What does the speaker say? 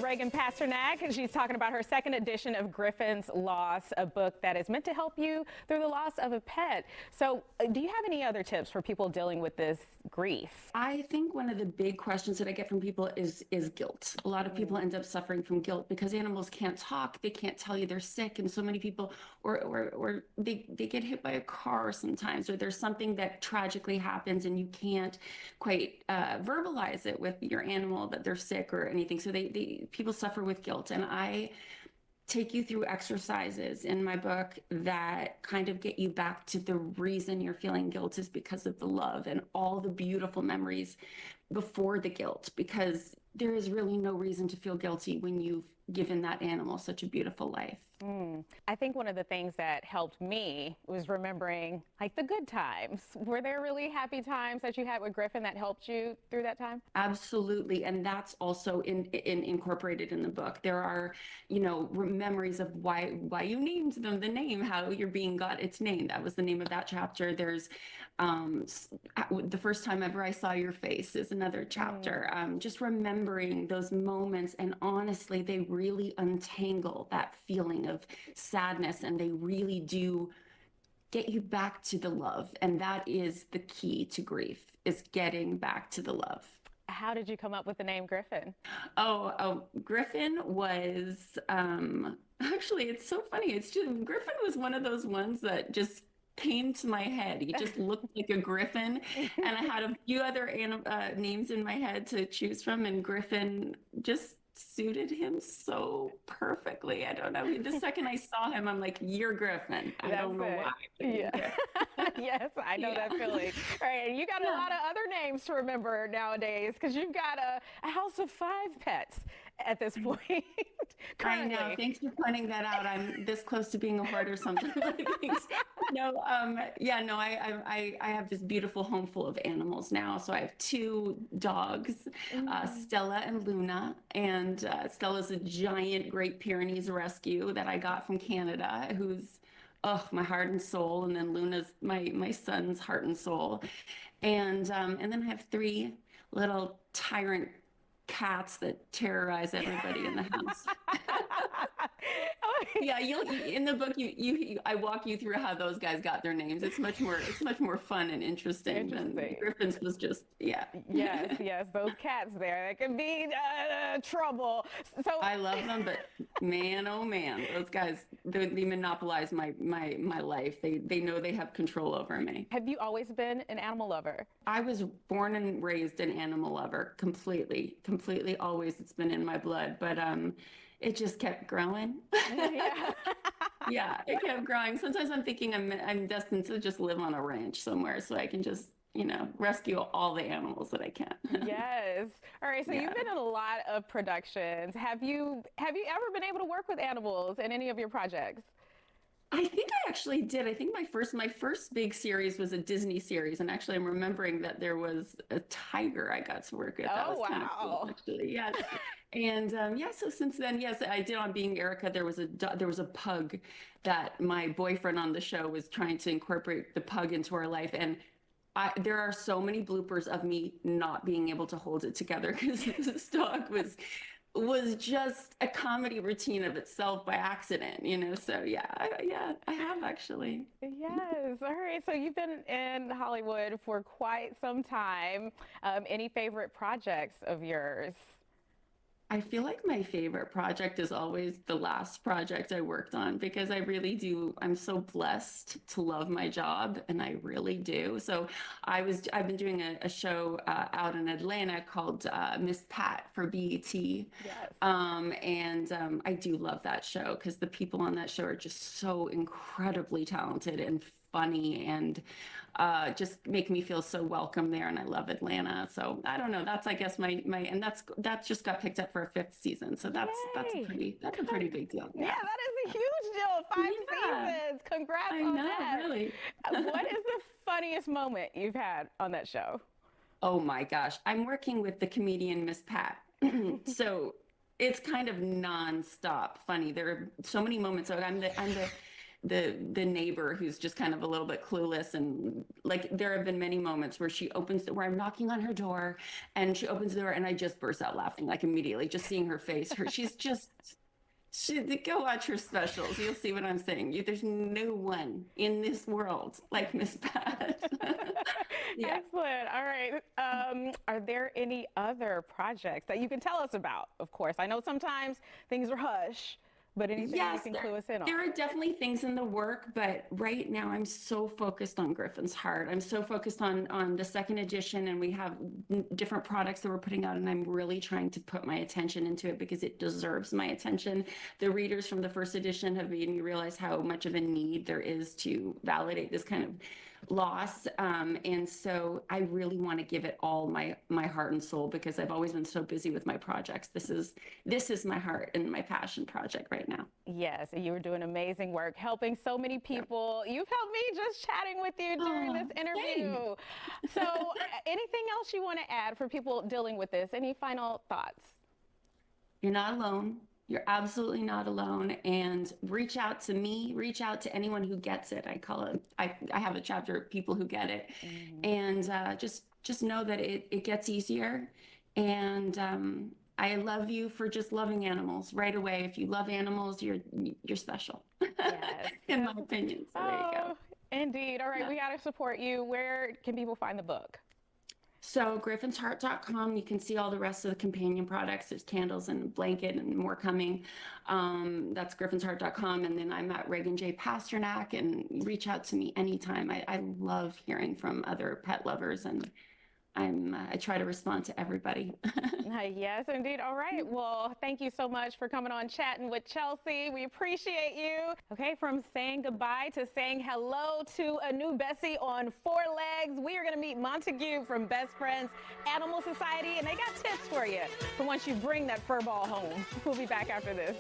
Reagan Pasternak, and she's talking about her second edition of Griffin's Loss, a book that is meant to help you through the loss of a pet. So do you have any other tips for people dealing with this grief? I think one of the big questions that I get from people is guilt. A lot of people end up suffering from guilt because animals can't talk. They can't tell you they're sick. And so many people, or they get hit by a car sometimes, or there's something that tragically happens and you can't quite verbalize it with your animal that they're sick or anything. So people suffer with guilt. And I take you through exercises in my book that kind of get you back to the reason you're feeling guilt is because of the love and all the beautiful memories before the guilt, because there is really no reason to feel guilty when you've given that animal such a beautiful life. I think one of the things that helped me was remembering like the good times. Were there really happy times that you had with Griffin that helped you through that time? Absolutely. And that's also incorporated in the book. There are, memories of why you named them the name, how your being got its name. That was the name of that chapter. There's the first time ever I saw your face is another chapter. Just remembering those moments. And honestly, they really untangle that feeling of sadness, and they really do get you back to the love. And that is the key to grief, is getting back to the love. How did you come up with the name Griffin? Griffin was actually, it's so funny. Griffin was one of those ones that just came to my head. He just looked like a griffin, and I had a few other names in my head to choose from, and Griffin just suited him so perfectly. I don't know. The second I saw him, I'm like, you're Griffin. I don't know why. Yeah. Yes, I know that feeling. All right, and you got a lot of other names to remember nowadays, because you've got a house of 5 pets at this point. I know. Thanks for pointing that out. I'm this close to being a hoarder sometimes. I have this beautiful home full of animals now. So I have 2 dogs, Stella and Luna. And Stella's a giant Great Pyrenees rescue that I got from Canada, who's my heart and soul. And then Luna's my son's heart and soul. And then I have 3 little tyrant cats that terrorize everybody in the house. Yeah, in the book I walk you through how those guys got their names. It's much more fun and interesting than Griffin's was just Yes, those cats there, that can be trouble. So I love them, but man, oh man, those guys, they monopolize my life. They know they have control over me. Have you always been an animal lover? I was born and raised an animal lover, completely always. It's been in my blood, but it just kept growing. Yeah, it kept growing. Sometimes I'm thinking I'm destined to just live on a ranch somewhere so I can just, rescue all the animals that I can. Yes. All right. So you've been in a lot of productions. Have you ever been able to work with animals in any of your projects? I think I actually did. I think my first big series was a Disney series, and actually I'm remembering that there was a tiger I got to work with. That was kind of cool, actually. Yes. And so since then, yes, I did on Being Erica. There was a pug that my boyfriend on the show was trying to incorporate the pug into our life, and there are so many bloopers of me not being able to hold it together because this dog was just a comedy routine of itself by accident, So I have actually. Yes. All right. So you've been in Hollywood for quite some time. Any favorite projects of yours? I feel like my favorite project is always the last project I worked on, because I really do. I'm so blessed to love my job, and I really do. So I've been doing a show out in Atlanta called Miss Pat for BET. Yes. I do love that show because the people on that show are just so incredibly talented and funny, and just make me feel so welcome there. And I love Atlanta. So I don't know. That's, I guess, and that just got picked up for a 5th season. So that's a pretty big deal. Yeah, that is a huge deal. 5 seasons. Congrats on that. Really. What is the funniest moment you've had on that show? Oh my gosh. I'm working with the comedian Miss Pat. So it's kind of nonstop funny. There are so many moments. So I'm the the neighbor who's just kind of a little bit clueless. And like there have been many moments where where I'm knocking on her door and she opens the door and I just burst out laughing like immediately, just seeing her face. Go watch her specials. You'll see what I'm saying. There's no one in this world like Miss Pat. Yeah. Excellent. All right. Are there any other projects that you can tell us about? Of course, I know sometimes things are hush, but anything you can clue us in on? There are definitely things in the work, but right now I'm so focused on Griffin's Heart. I'm so focused on the second edition, and we have different products that we're putting out, and I'm really trying to put my attention into it because it deserves my attention. The readers from the first edition have made me realize how much of a need there is to validate this kind of loss, and so I really want to give it all my heart and soul because I've always been so busy with my projects. This is my heart and my passion project right now. Yes, you were doing amazing work, helping so many people. Yeah. You've helped me just chatting with you during this interview. Same. So, anything else you want to add for people dealing with this? Any final thoughts? You're not alone. You're absolutely not alone, and reach out to me, reach out to anyone who gets it. I call it, I have a chapter of people who get it, and just know that it gets easier. And I love you for just loving animals right away. If you love animals, you're special, yes. In my opinion. So there you go. Indeed. All right, we got to support you. Where can people find the book? So griffinsheart.com, you can see all the rest of the companion products. There's candles and a blanket and more coming. That's griffinsheart.com. And then I'm at Reagan Pasternak, and reach out to me anytime. I love hearing from other pet lovers, and I try to respond to everybody. Yes, indeed. All right. Well, thank you so much for coming on Chatting with Chelsea. We appreciate you. Okay, from saying goodbye to saying hello to a new Bessie on 4 legs, we are going to meet Montague from Best Friends Animal Society, and they got tips for you for once you bring that fur ball home. We'll be back after this.